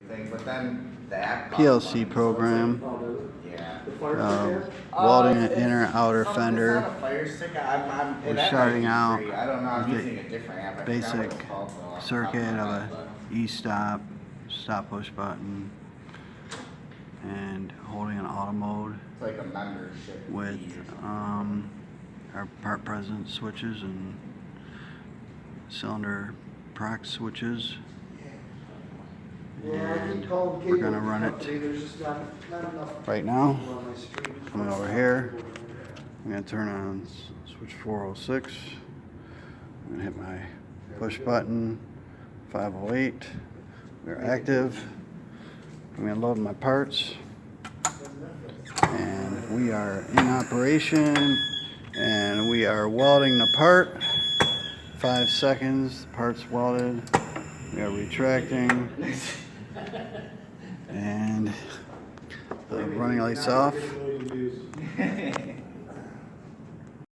But then the app PLC program. Yeah. Welding an inner outer fender. We're starting out with the basic circuit of a E-stop, stop push button, and holding an auto mode It's like a membership with our part presence switches and cylinder proc switches. And we're going to run it right now. Coming over here, I'm going to turn on switch 406. I'm going to hit my push button, 508. We're active. I'm going to load my parts. And we are in operation. And we are welding the part. 5 seconds, the part's welded. We are retracting. And the running lights off.